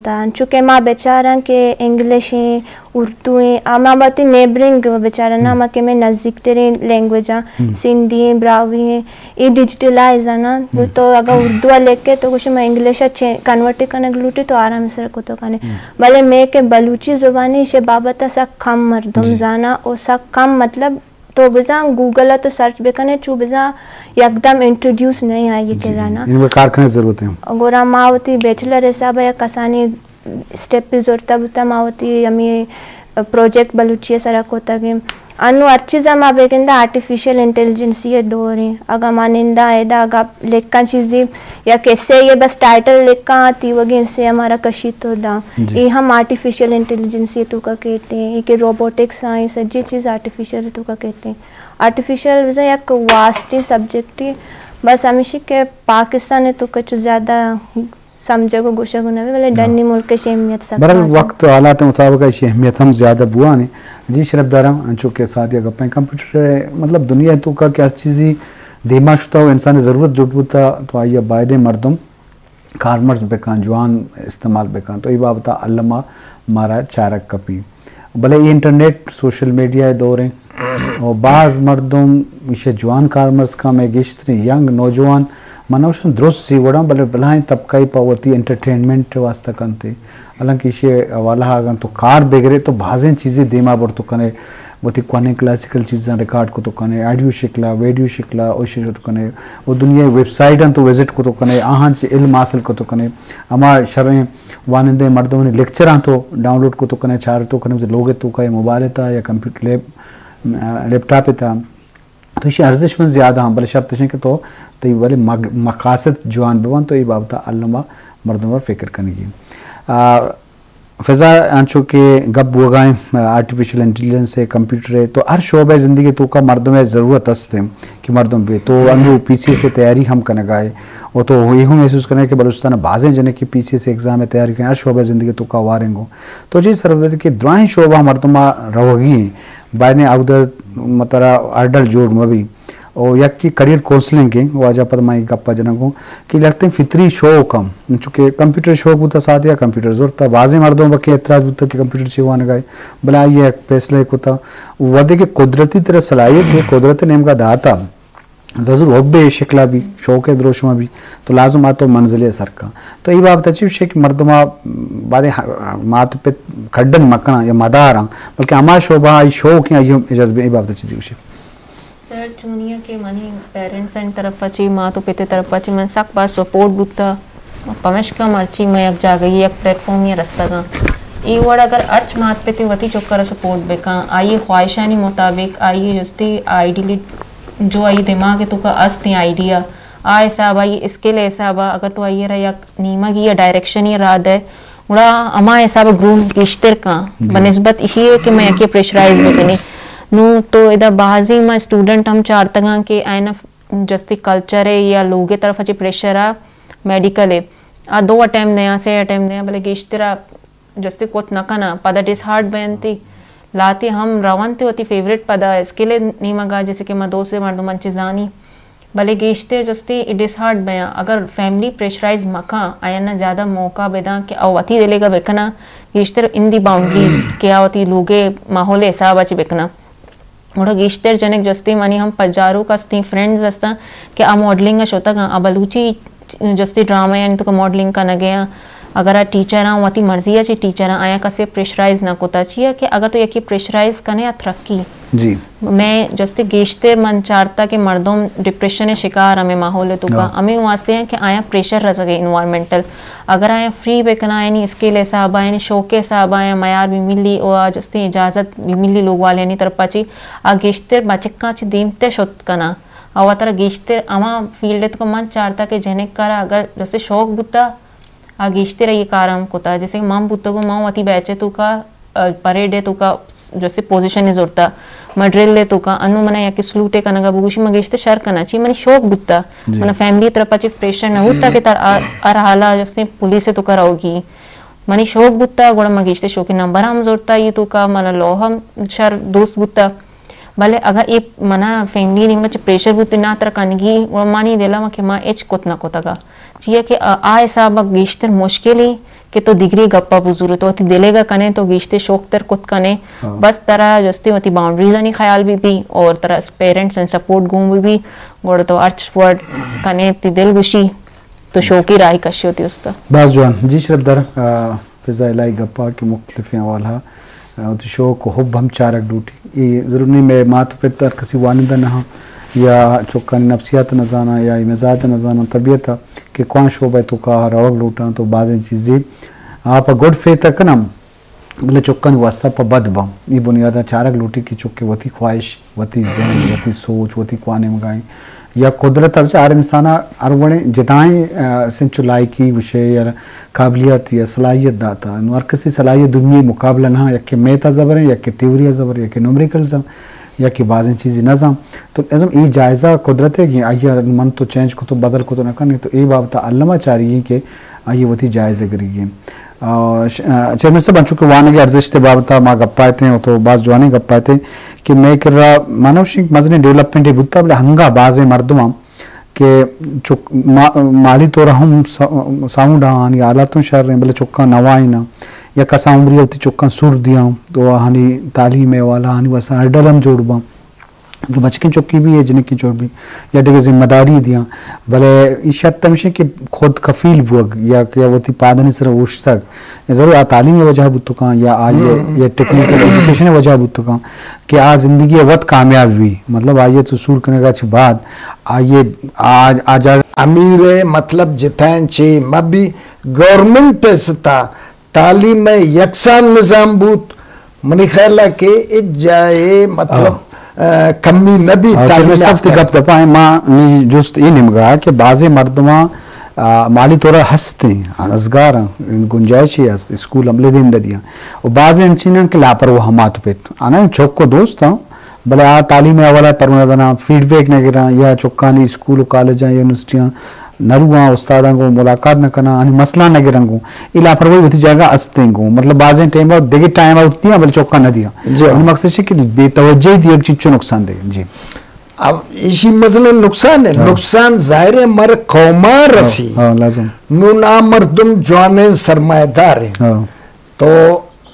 चूँकि माँ बेचारा के इंग्लिश उर्दू आमा बाती नेबरिंग बेचारा ना माँ के में नज़दीक तेरे लैंग्वेज सिंधी ब्रावी ये डिजिटलाइज है ना तो अगर उर्दू लेके तो कुछ मैं इंग्लिश कन्वर्ट करने लूटी तो आराम से रखो तो खाने भले मैं के बलूची ज़ुबानी से बाबत सा कम मर्दम जाना और सा कम मतलब तो बिजा गूगल तो सर्च बेकने चू बिजा एकदम इंट्रोड्यूस नहीं आई के रहना इनमें कारखाने जरूरत है गोरा मावती बैचलर हिसाब है कसानी स्टेप पे जोर तब मावती यमी प्रोजेक्ट बलूची सड़क होता कि अनु अच्छी जमा बेकिंदा आर्टिफिशियल इंटेलिजेंस ये दौर है अगर मानिंदा एदा अगर लेखा चीज़ें या कैसे ये बस टाइटल लेखा आती वगैरह से हमारा कशी तो दा ये हम आर्टिफिशियल इंटेलिजेंस ये तो का कहते हैं कि रोबोटिक्स साइंस ये चीज़ आर्टिफिशियल तो का कहते हैं आर्टिफिशियल वजह एक वास्ट सब्जेक्ट है बस हमेशा के पाकिस्तान है तो कुछ ज़्यादा समझे को गुस्सा को नहीं वाले डरनी मुल्क के अहमियत सब बरल वक्त हालात मुताबिक अहमियत हम ज़्यादा बुआ ने जी शरफदारा अंचो के साथ या गप्पे कंप्यूटर मतलब दुनिया तो का क्या चीज़ी दिमाग शुता हो इंसान ज़रूरत जुटबुता तो आइए बायदे मर्दम कारमर्स बेकान जवान इस्तेमाल बेकान तो ये बाबता अल्लामा मारा चारक कपी भले ये इंटरनेट सोशल मीडिया दौर हैं और बाज़ मर्दम इसे जवान कारमर्स का मैं गिश्तरी यंग नौजवान मनोशन दुरुस्त सी वड़ा भले भलाई तबका ही पावती एंटरटेनमेंट वास्ता करते हालांकि इसे वाला अगर तो कार बेगरे तो भाजें चीज़ें दिमा बढ़ तो कने वो थी कौन क्लासिकल चीज़ें रिकॉर्ड को तो कने ऑडियो शिकला वीडियो शिकला और शिकला तो कने वो दुनिया वेबसाइट तो विजिट को तो कने आहान से इल्म हासिल को तो कने हमारे शर्रें वानिंदे मर्दों ने लेक्चर तो डाउनलोड को तो कने चार तो कने लोगे तो का मोबाइल था या कंप्यूटर लैपटॉप था तो इसे अर्जिश में ज़्यादा हम भले शब्द हैं कि तो ये वाले मकासद जवान बवन तो ये बाबता अल्लामा मर्दों पर फिक्र करेंगी फ़िज़ा आंचो के गप वगाएँ आर्टिफिशियल इंटेलिजेंस है कंप्यूटर है तो हर शोबे ज़िंदगी तो का मर्दों में ज़रूरत हस्ते कि मर्दों पे तो अंदर पीछे से तैयारी हम करने गए वो तो ये हम महसूस करें कि बलूचिस्तान बाज़ें जने के पीछे से एग्ज़ाम में तैयारी करें हर शोबे ज़िंदगी तो का वारेंगो तो जी सरवदर के द्वाएं शोबा मर्दों रहोगी बायने अवदर मतरा अडल जोड़ में भी और या कि करियर काउंसलिंग के वाजा पद माई गप्पा जनकों कि लगते हैं फितरी शो कम चूँकि कंप्यूटर शो बुता साथ या कंप्यूटर जोर था बाज़े मर्दों बके एतराज़ बुता कि कंप्यूटर से वाने गए भला ये फैसले को था वदे के कुदरती तरह सलाहियत है कुदरत नेम का दाता जरूर होबे शिकला भी शौक है द्रोशमा भी तो लाजम आ तो मंजिल सर का तो ये बात अच्छी शेख मर्दमा बादे मात पे खड्डन मकना या मदारा बल्कि हमारा शोभा शौक या ये बात अच्छी थी सर चुनिया के मनी पेरेंट्स एंड तरफ अच्छी माँ तो पिते तरफ अच्छी मैं सक बात सपोर्ट बुता पमेश का मर्ची मैं एक जा गई एक प्लेटफॉर्म या रास्ता का ये वर्ड अगर अर्च मात पे वती चौकर सपोर्ट बेका आइए ख्वाहिशानी मुताबिक आइए जस्ती आइडियली जो आई दिमाग है तो का अस्ती आइडिया आ हिसाब आई इसके लिए हिसाब अगर तो आइए रहा या नीमा की या डायरेक्शन या राद है उड़ा अमा हिसाब ग्रूम किश्तर का बनस्बत इसी है कि मैं के प्रेशराइज बेकनी नू तो इधर बाजी में स्टूडेंट हम चार तक के आयना जस्ती कल्चर है या लोगे तरफ अच्छे प्रेशर आ मेडिकल है आ दो अटैम्प नया से अटैम्प नया भले किश्तरा जस्ती कुछ न करना पदा डिस हार्ड बनती लाते हम रवनते होती फेवरेट पदा इसके लिए नहीं मगा जैसे कि मैं दोस्त से मर्दों मंचे जानी भले गेश्ते जस्ती इट इज हार्ड बया अगर फैमिली प्रेशराइज मका आया ना ज़्यादा मौका बेदा कि अवती दिलेगा बेकना गेश्तर इन दी बाउंड्रीज क्या होती लोगे माहौल हिसाब अच्छे बेकना और गेश्तर जनक जस्ती मानी हम पजारू का फ्रेंड्स असता कि आ मॉडलिंग का शोता का आ बलूची जस्ती ड्रामा यानी तो मॉडलिंग का न गया अगर आ टीचर हाँ वती मर्जी है टीचर आया कसे प्रेशराइज ना कोता चाहिए कि अगर तो यकी प्रेशराइज कने या थरक्की जी मैं जस्ते गेश्ते मन चारता के मर्दों डिप्रेशन शिकार हमें माहौल तो का हमें वास्ते हैं कि आया प्रेशर रह सके इन्वायरमेंटल अगर आया फ्री बेकना आया नहीं इसके लिए साहब आया नहीं शौक के साहब आया मैार भी मिली और जस्ते इजाज़त भी मिली लोग वाले नहीं तरफ पाची आ गेश्ते बचक्का च दीमते शोत कना और तरह गेश्ते अमा फील्ड को मन चारता के जनिक करा अगर जैसे शौक बुता आ गेश्ते रही कारम कोता जैसे माम बुत्तो को माँ वती बैचे तो का परेड है तो का जैसे पोजीशन है जोरता मड्रिल ले तो का अनु मना या कि स्लूटे का नगा बुगुशी मगेश्ते शर करना चाहिए मनी शौक बुत्ता मना फैमिली तरफ अच्छे प्रेशर न होता कि तार अरहाला जैसे पुलिस तो कराओगी मनी शौक बुत्ता गोड़ा मगेश्ते शौक नंबर हम जोरता ये तो का मना लोहम शर दोस्त बुत्ता भले अगर ये मना फैमिली निंग प्रेशर बुत्ते ना तर कनगी मानी देला मा कि माँ एच कोतना कोता का चाहिए कि आ हिसाब गेश्तर मुश्किल ही कि तो डिग्री गप्पा बुजुर्ग तो अति दिलेगा कने तो गिश्ते शौक तर कुत कने बस तरह जस्ते होती बाउंड्रीज नहीं ख्याल भी और तरह पेरेंट्स एंड सपोर्ट गूं भी गोड़ तो अर्च वर्ड कने ती दिल गुशी तो शौकी राय कशी होती उसका बस जवान जी शरबदार फिजा इलाई गप्पा की मुख्तलिफ वाला तो शौक हुब हम चारक डूटी ये ज़रूर नहीं मैं मात पे तर किसी वानिदा ना या चुका नफ्सियात न जाना या मिजाज न जाना तबीयत कि कौन शोबा तो का रवक लूटा तो बाज़ चीज़ें आप गुड फेथ तक ना बोले चुक्कन वस्ता पर बद बम ये बुनियाद चारक लूटी की चुक्के वती ख्वाहिश वती जहन वती सोच वती क्वाने मंगाई या कुदरत अब आर इंसान आर बड़े जिताएं सिंचु लायकी विषय या काबिलियत या सलाहियत दाता और किसी सलाहियत दुनिया मुकाबला ना या कि मेता ज़बर या कि त्योरिया ज़बर या कि न्यूमेरिकल या कि बाज़ चीज़ें नज़म तो एज़म ये जायज़ा कुदरत है कि आइए मन तो चेंज को तो बदल को तो न करने तो ये बाबत अल्लामा चाह रही है कि आइए वती जायज़ करिए चेयरमैन साहब चूँकि वाने के अर्जिश थे बाबत माँ गप्पाए थे तो बाज़ जवाने गप्पाए थे कि मैं कर रहा मानव सिंह मजने डेवलपमेंट बुता बोले हंगा बाज़ मर्दमा के चुक माली तौर हम साउंड हानि आलातों शहर रहे बोले चुक्का नवाई ना या कसा उम्री होती चुक्का सुर दिया तो हानि तालीम वाला हानि वसा हडलम जोड़बा जो बचके चुक्की भी है जिन्हें की जोड़ भी या देखे जिम्मेदारी दिया भले इस शर्त तमशे कि खुद कफील बुग या क्या वती पादनी सर उश तक ज़रूर तालीम वजह बुतुका या आइए या टेक्निकल एजुकेशन वजह बुतुका कि आज ज़िंदगी वत कामयाब हुई मतलब आइए तो सूर करने का बाद आइए आज अमीर मतलब जितान चे मबी गवर्नमेंट सता तालीम में यकसान निज़ाम बूत मनी ख्याल के इज जाए मतलब कमी नबी तालीम सब गप दपाए माँ ने जुस्त ये निमगा कि बाज़े मर्दमा माली तौर हंसते असगार गुंजाइश है स्कूल अमले दिन दिया और बाज़े इंचीना के लापरवाह मात पे आना चौक को दोस्त हूँ भले आ तालीम वाला परमना फीडबैक न गिरा या चौकानी स्कूल कॉलेज या यूनिवर्सिटियाँ नरुआ उस्तादा को मुलाकात न करना अनि मसला न गिरंगू ई लापरवाही होती जगह अस्तेंगू मतलब बाज़े टाइम और देगी टाइम आउट दिया भले चौका न दिया जी मकसद है कि बेतवज्जही दी एक चीज़ नुकसान दे जी अब इसी मसले नुकसान है नुकसान जाहिर है मर कौमा रसी लाजम नूना मर्दुम जवाने सरमाएदार है तो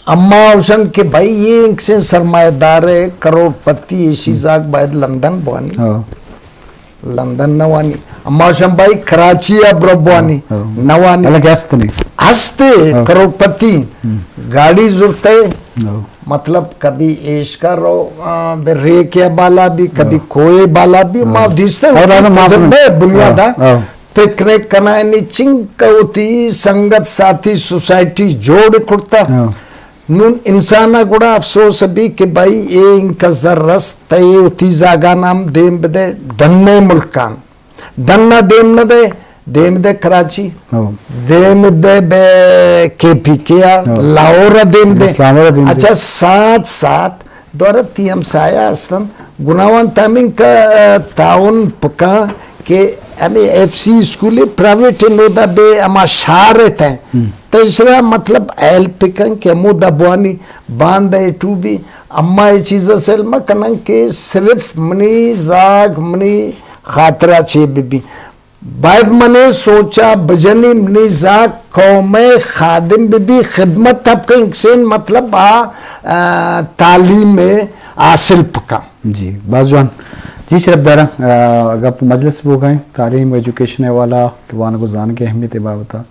अम्मा हुसन के भाई ये इनसे सरमाएदार है करोड़पति इसी जाग बाद लंदन बवानी लंदन नवानी अम्मा हुसन भाई कराची अब्रबवानी नवानी अलग हस्ते हस्ते करोड़पति गाड़ी जुड़ते मतलब कभी एश का रो रे के बाला भी कभी कोए बाला भी माँ दिसते बुनियादा पिकनिक कनानी चिंक होती संगत साथी सोसाइटी जोड़ कुर्ता नून इंसाना गुड़ा अफसोस भी कि भाई ये इनका जर्रस तय उती जागा नाम देम बदे दन्ने मुल्कान दन्ना देम न देम दे कराची देम दे बे केपी किया लाहौर देम दे अच्छा साथ साथ द्वारा तीम साया अस्तन गुनावान तामिंग का ताउन पका के हमें एफसी स्कूल प्राइवेट नोदा बे अमा शारत हैं तीसरा मतलब एल पिकन के मुदा बुआनी बांध टू भी अम्मा ये चीज़ सेल्मा कनंग के सिर्फ मनी जाग मनी खातरा छे बीबी बाद मने सोचा बजनी मनी जाग कौमे खादिम बीबी खिदमत तब के इंसान मतलब तालीम में हासिल पका जी बाजवान जी शरबदारा अगर मजलिस वो गए तालीम एजुकेशन वाला कि वान को जान के अहमियत बाबता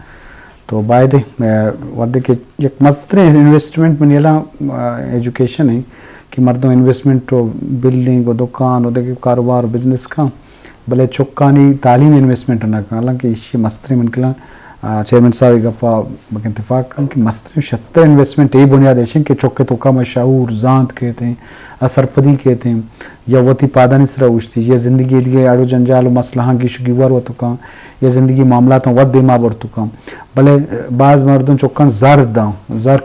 तो बायदे वद के एक मस्तरे इन्वेस्टमेंट में येला एजुकेशन है कि मर्दों इन्वेस्टमेंट तो बिल्डिंग और दुकान और कारोबार बिजनेस का भले चुक्कानी तालीम इन्वेस्टमेंट ना का हालांकि इसी मस्तरे में निकला चेयरमैन साहब गप्पा इतफाक कम कि मस्तरे शत्तर इन्वेस्टमेंट यही बुनियाद है कि चौके तो का मशहूर जांत कहते हैं असरपदी कहते हैं या वती पादानी सरा उठती या ज़िंदगी लिए आड़ो जंजाल मसला की शुगर व तो का या ज़िंदगी मामला तो वद दिमा बढ़ तो का भले बाज़ मर्दों चुक्कन ज़र दाऊँ ज़र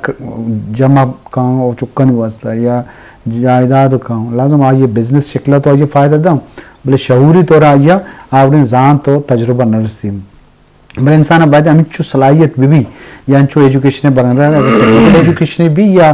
जमा का और चुक्कन वास्ता या जायदाद का लाजम आइए बिजनेस शिकला तो आइए फ़ायदा दाऊँ भले शहूरी तौर आइया आपने जान तो तजुर्बा नरसीम भले इंसान अब बात अमित सलाहियत भी या अंचो एजुकेशन बन रहा है एजुकेशन भी या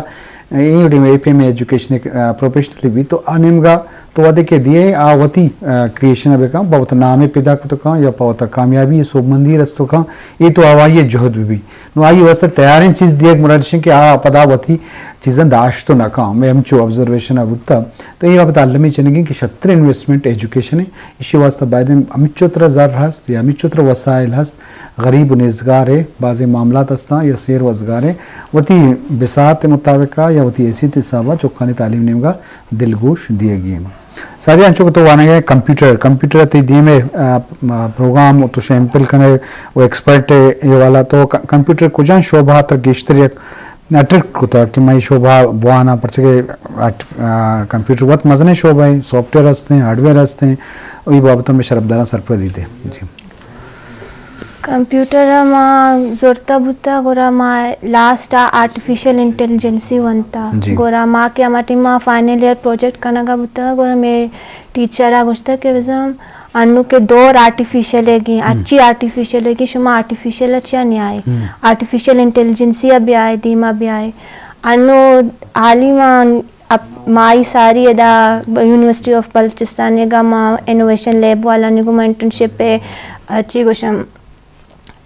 एपी में एजुकेशन प्रोफेशनली भी तो अनिमगा तो वदे के दिए आवती क्रिएशन बेका बहुत नामे पैदा को तो का या बहुत कामयाबी सोबमंदी रस्तो का ये तो आवाये जोहद भी नो आई वस तैयार चीज दिए मुरादशन के आ पदावती चीज़ें दाश तो ना काम मैं हमचो ऑब्जर्वेशन अबुत्ता तो ये बात आलमी चनेगी कि शत्र इन्वेस्टमेंट एजुकेशन है इसी वास्ते बायदन अमिचोत्र ज़र हस्त या अमिचोत्र वसाइल हस्त गरीब नेज़गार है बाज़े मामलात हस्ता या शेर वज़गार है वती बिसात मुताबिका या वती ऐसी तिसाबा चौखानी तालीम नेमगा दिलगोश दिए गए सारे अंचों को तो वाने गए कंप्यूटर ते दिए में प्रोग्राम तो सैंपल कने वो एक्सपर्ट ये वाला तो कंप्यूटर कुजान शोभा तर गेश्तर अट्रैक्ट होता कि मैं शोभा बुआना पर के कंप्यूटर बहुत मजने शोभा है सॉफ्टवेयर हंसते हैं हार्डवेयर हंसते हैं वही बाबतों में शरबदारा सरपर दी थे जी कंप्यूटर मां जोरता बुता गोरा मां लास्ट आर्टिफिशियल इंटेलिजेंसी वंता गोरा मां के हमारी मां फाइनल ईयर प्रोजेक्ट करना बुता गोरा में टीचर आ गुस्ता के वजह अनु के दौर आर्टिफिशियल है अच्छी आर्टिफिशियल है कि शुमा आर्टिफिशियल अच्छा नहीं आए आर्टिफिशियल इंटेलिजेंसी अभी आए धीमा भी आए अनु हाली मां अब माई सारी अदा यूनिवर्सिटी ऑफ बलूचिस्तान ने मां इनोवेशन लैब वाला ने को इंटर्नशिप पे अच्छी कुछ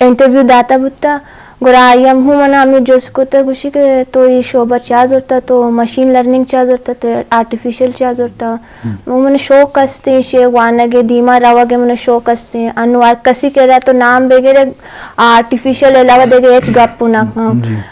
इंटरव्यू दाता बुत्ता गोरा आयम हूँ मना हमें जो उसको तो खुशी के तो ये शोभा चार्ज होता तो मशीन लर्निंग चार्ज होता तो आर्टिफिशियल चार्ज होता वो मैंने शौक हंसते शे वानगे धीमा रवागे मैंने शौक हंसते अनुवार कसी कह रहा तो नाम बेगेरे आर्टिफिशियल अलावा देगे एच गप्पू ना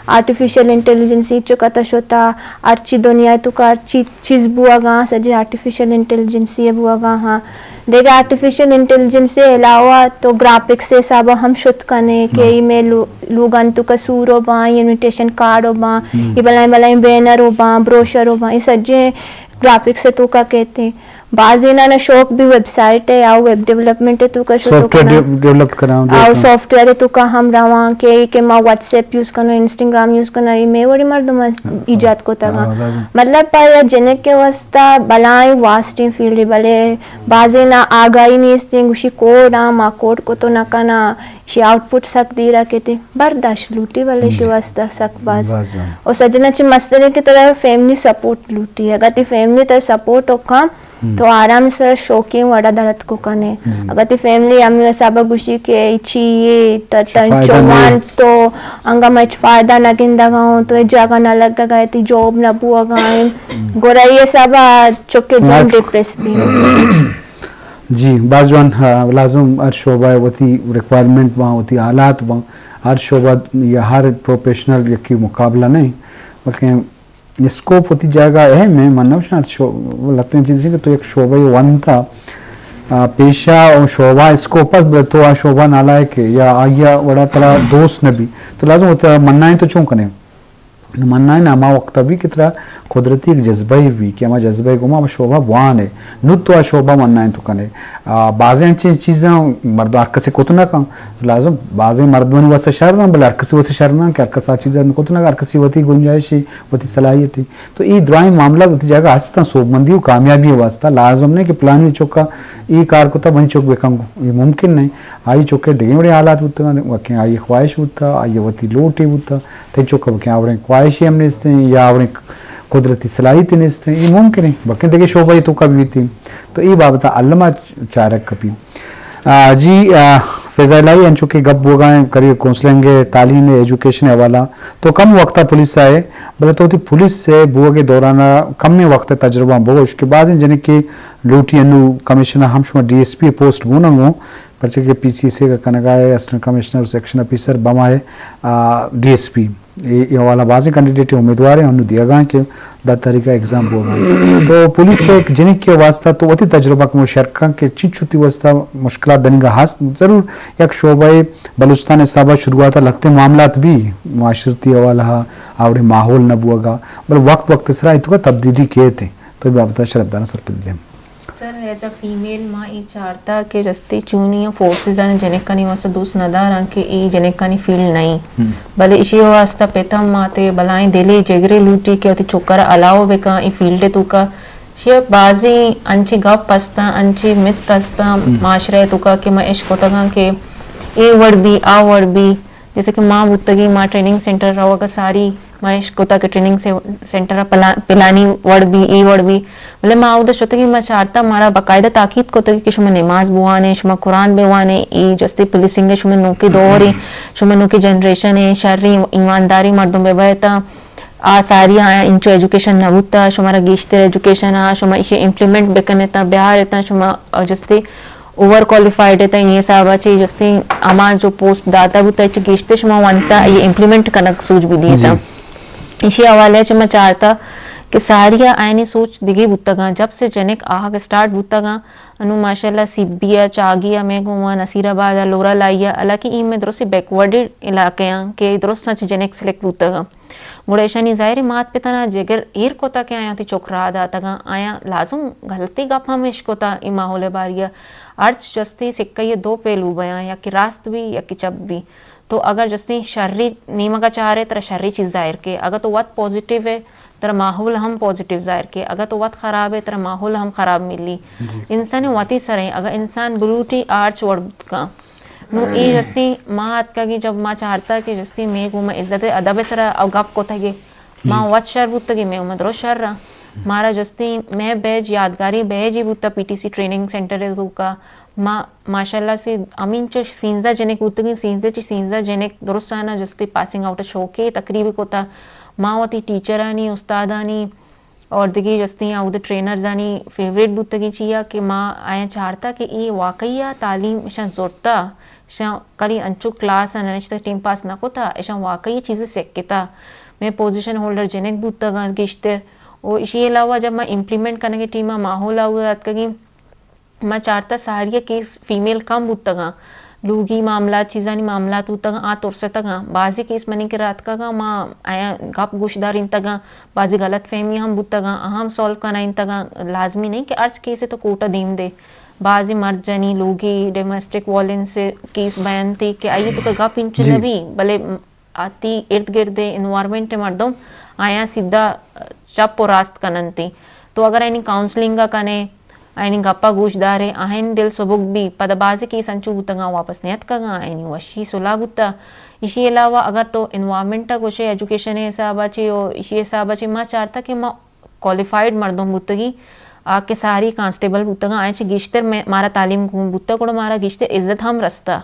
आर्टिफिशियल इंटेलिजेंसी जो कतश होता अच्छी दुनिया तो का अच्छी चीज़ बुआ गा सजे आर्टिफिशियल इंटेलिजेंसी है बुआ गा हाँ देगा आर्टिफिशियल इंटेलिजेंस से अलावा तो ग्राफिक्स से सब हम शुद्ध करने के ईमेल लोगन तो कसूर हो बा इनविटेशन कार्ड हो बा ये बलाई बैनर हो बा ब्रोशर हो बा ये सज्जे ग्राफिक्स से तो का कहते बाजीना ना शौक भी वेबसाइट है आओ वेब डेवलपमेंट है तो का सॉफ्टवेयर डेवलप कराऊं आओ सॉफ्टवेयर है तो का हम रवा के मां व्हाट्सएप यूज करना इंस्टाग्राम यूज करना ये मैं बड़ी मर्द इजाद को तगा मतलब पर जने के वास्ता बलाई वास्टिंग फील्ड भले बाजीना आगाई नहीं इस गुशी कोड मा कोड को तो ना कना शी आउटपुट सक दी रखे थे बर्दाश्त लूटी वाले शी वास्ता सक बाज और सजना ची मस्तरे की तरह फैमिली सपोर्ट लूटी है अगर फैमिली तरह सपोर्ट हो काम तो आराम से शौकीन वड़ा दरत को कने अगर ती फैमिली अम्मी साबा गुशी के इची ये तन चोमान तो अंगा मच फायदा न गिंदा गाऊं तो एक जगह न लग गए ती जॉब न बुआ गाएं गोरा ये साबा चुके जान डिप्रेस भी जी बाजवान लाजुम हर शोबा होती रिक्वायरमेंट वहाँ होती हालात वहाँ हर शोबा या हर प्रोफेशनल की मुकाबला नहीं बल्कि ये स्कोप होती जगह है मैं मानना वो लगते हैं चीज़ें कि तो एक शोबा वन था पेशा और शोबा स्कोप तो आ शोबा नाला है कि या आया बड़ा तला दोस्त न भी तो लाजम होता मन्ना है तो चूँ करें मन्ना है ना हमारा वक्त भी की तरह कुदरती एक जज्बा ही हुई कि हमारा जज्बा ही घुमा शोभा वान है नुत तो शोभा मन्ना है तो कने बाज़ें चीज़ें मर्द अरकसे को तो ना कम तो लाजम बाज़ें मर्दवानी वैसे शहर ना भले अरकसी वैसे शहर ना कि अरकसा चीज़ें को तो ना अरकसी वती गुंजाइश वती सलाहियत थी तो ये दुआई मामला होती जगह हंसता सोबमंदी कामयाबी वास्ता लाजम ने कि प्लान भी चौका ये कार को बनी चौक बेकंग ये मुमकिन नहीं आई चौके दिगे बड़े हालात होते आई ख्वाहिश होता आई वती लोटे होता ते चौका बके आवड़े ख्वाहिश हमने इसते या आवड़े कुदरती सलाहियत ने इसते ये मुमकिन है बके देखे शोभा तो कभी थी तो ये बाबत अल्लामा चारक कभी जी फैज़ालाई अंचो के गप बोगाएं करियर काउंसलिंग तालीम एजुकेशन हवाला तो कम वक्त पुलिस आए बोले तो पुलिस से बुआ के दौरान कम में वक्त तजुर्बा बो उसके बाद जने के लूटी अनु कमिश्नर हम शुमा DSP पोस्ट गुनंगो पर्चे के PCC का कनगाए असिस्टेंट कमिश्नर सेक्शन ऑफिसर बमाए DSP ये वाला बाजी कैंडिडेट उम्मीदवार है उन्होंने दिया गया कि 10 तारीख का एग्जाम होगा तो पुलिस से एक जिनिक के वास्ता तो अति तजुर्बा को मुशरका के चिचुती वास्ता मुश्किलात दनी का हास जरूर एक शोबाए बलूचिस्तान साबा शुरुआत लगते मामलात भी माशरती हवाला आवड़े माहौल न बुआगा बल वक्त इसरा तो का तब्दीली किए थे तो बाबत शरबदाना सर पे सर एज अ फीमेल मां ई चारता के रस्ते चूनी फोर्सेस आने जनकानी वास्ता दूस नदार के ई जनकानी फील्ड नहीं भले इसी वास्ता पेतम माते बलाई दिले जगरे लूटी के अति चोकर अलाव बेका ई फील्ड तुका शे बाजी अंची गप पस्ता अंची मित तस्ता माशरे तुका के मैं इश्क होता के ए वर्ड भी आ वर्ड भी जैसे कि माँ बुतगी माँ ट्रेनिंग सेंटर रहो अगर सारी महेश कोता के ट्रेनिंग से सेंटर पिलानी वर्ड भी ई वर्ड भी मतलब माँ उधर सोते कि मैं चाहता मारा बाकायदा ताकीद को कि शुमा नमाज बुआने शुमा कुरान बेवाने ई जस्ती पुलिसिंग शुमा नोकी दौरी शुमा नोकी जनरेशन है शर्री ईमानदारी मर्दों बेबहता आ सारी आया इंचो एजुकेशन नबुता शुमारा गिश्तर एजुकेशन आ शुमा इसे इम्प्लीमेंट बेकने ता बिहार था शुमा जस्ती ओवर क्वालिफाइड है ये सब अच्छे जस्ती अमा जो पोस्ट दाता बुता इचे गिश्ते शुमा वंता ये इम्प्लीमेंट कनक सूझ भी दिए था इसी हवाले से मैं चाहता कि सारिया आयनी सोच दिगी बुतगा जब से जनिक आहा के स्टार्ट बुतगा अनु माशाल्लाह सिब्बिया चागिया में घुमा नसीराबाद लोरा लाइया हालांकि ई में द्रोसी बैकवर्ड इलाके हैं के द्रोस सच जनिक सिलेक्ट बुतगा मुड़ेशनी जाहिर मात पे तना जेगर ईर कोता के आया थी चोकरा दातगा आया लाजुम गलती गप हमेश कोता ई माहौल बारिया अर्च जस्ती सिक्का ये दो पहलू बया या कि रास्त भी या कि चब भी तो अगर जस्ती शर्री नीमा का चाह रहे तरह शर्री चीज़ जाहिर के अगर तो वत पॉजिटिव है तरह माहौल हम पॉजिटिव जाहिर के अगर तो वत ख़राब है तरह माहौल हम ख़राब मिली इंसान वती सर है अगर इंसान गुलूटी आर्च वर्ड का नो ई जस्ती माँ हाथ का कि जब माँ चाहता कि जस्ती मैं को मैं इज्जत अदब सर अब गप को था कि माँ वत शर बुत कि मैं उमर शर रहा मारा जस्ती मैं बेज यादगारी बेज ही बुता पीटीसी ट्रेनिंग सेंटर है तो का माशाल्लाह से अमीन चो सींजा जनेक उतगी सींजे ची सींजा जनेक दुरुस्ताना जस्ती पासिंग आउट शोके तकरीबी कोता मावती टीचर आनी उस्ताद आनी और दिगी जस्ती उधर ट्रेनर्स आनी फेवरेट बुतगी चिया कि माँ आया चाहता कि ये वाकई तालीम शा जोरता शा करी अंचु क्लास अनश तक टीम पास ना कोता ऐसा वाकई चीज़ें सेकता मैं पोजीशन होल्डर जनेक बुतगा गिश्तर और इसी अलावा जब मैं इम्प्लीमेंट करने की टीम माहौल आऊँ कि मैं चाहता सारी केस फीमेल कम बुतगा लूगी मामला चीज़ानी मामला तगा आ तुरसे तगा बाजी केस मनी के रात का माँ आया गप गुशदार इन तगा बाजी गलत फहमी हम बुतगा अहम सॉल्व करना इन तगा लाजमी नहीं कि अर्ज केस तो कोटा दीम दे बाजी मर्द जनी लोगी डोमेस्टिक वायलेंस से केस बयान थी कि आइए तो गप इंच भी भले आती इर्द गिर्द इन्वायरमेंट मर्दों आया सीधा चप और रास्त कनन थी तो अगर यानी काउंसलिंग का कने आयनी गप्पा गूशदारे आहन दिल सबुक भी पदबाजी की संचू बुतगा वापस नियत कगा आयनी वशी सुला बुता इसी अलावा अगर तो इन्वायरमेंट कुछ एजुकेशन हिसाब अच्छी और इसी हिसाब अच्छी माँ चाहता कि माँ क्वालिफाइड मर्दों बुतगी आके सारी कांस्टेबल बुतगा आए गिश्तर में मारा तालीम बुत्ता को मारा गिश्तर इज्जत हम रस्ता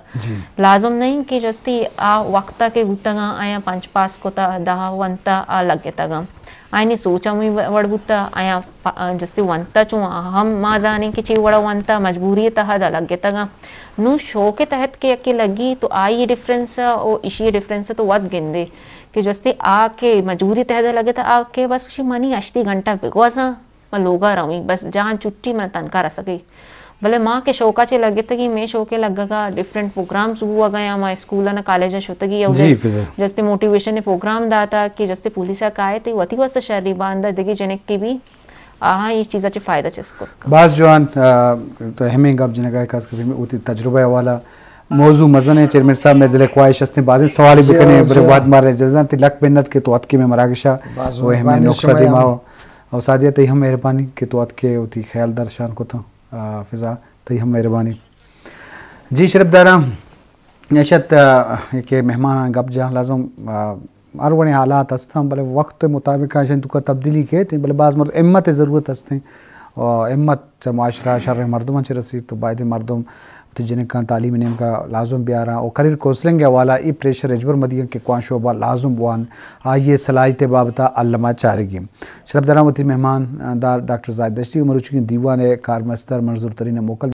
लाजुम नहीं कि जस्ती आ वक्ता के बुतगा आया 5 पास कोता 10 वंता आ लगे तगा आयनी सोचा मुई वड़ बुत्ता आया जस्ती वंता चू हम माँ जाने की ची वड़ा वंता मजबूरी तहत लगे तगा नू शो के तहत के अके लगी तो आई डिफरेंस और इसी डिफरेंस तो वत गिंदे कि जस्ती आके मजबूरी तहत लगे था आके बस उसी मनी 80 घंटा बिगवाजा मैं लोगा रही बस जहाँ छुट्टी मैं तनका रह सकी भले माँ के शौका चे लगे थे कि मैं शौके लगेगा डिफरेंट प्रोग्राम्स हुआ गया माँ स्कूल ना कॉलेज शोतगी जस्ते मोटिवेशन प्रोग्राम दाता कि जस्ते पुलिस का आए थे वती वस्त शहरी बांधा दिगी जनिक की भी आहा इस चीज़ाचे फायदा चेस्को बास जवान तो हमें गप जने खास कर में उती तजुर्बा वाला मौजू मजन है चेयरमैन साहब में दिल ख्वाहिश हस्ते बाजी सवाल भी करने बड़े बाद मारे जज़ा तिलक बेन्नत के तो अत की में मरागशा वो हमें नुक्ता दिमाग और सादिया तई हम मेहरबानी के तो के होती ख्याल दर्शान को था फिजा तई हम मेहरबानी जी शरफदारा नशत के मेहमान गप जहाँ लाजम और वने हालात हस्ता भले वक्त मुताबिक आशन तो तब्दीली के थे भले बाज़ मर्द इम्मत ज़रूरत हस्ते और इम्मत माशरा शर मर्दम च रसी तो बायद मर्दम तो जिन्हें का तालीम नेम का लाजुम भी आ रहा और करियर कौंसलिंग वाला ई प्रेशर अजबर मदियन के कुआं शोबा लाजुम बुआन आइए सलाहित बाबता अल्लमा चारगी शरफ दरामती मेहमान दार डॉक्टर जायद दश्ती उमर दीवान कार मस्तर मंजूर तरीन मोकल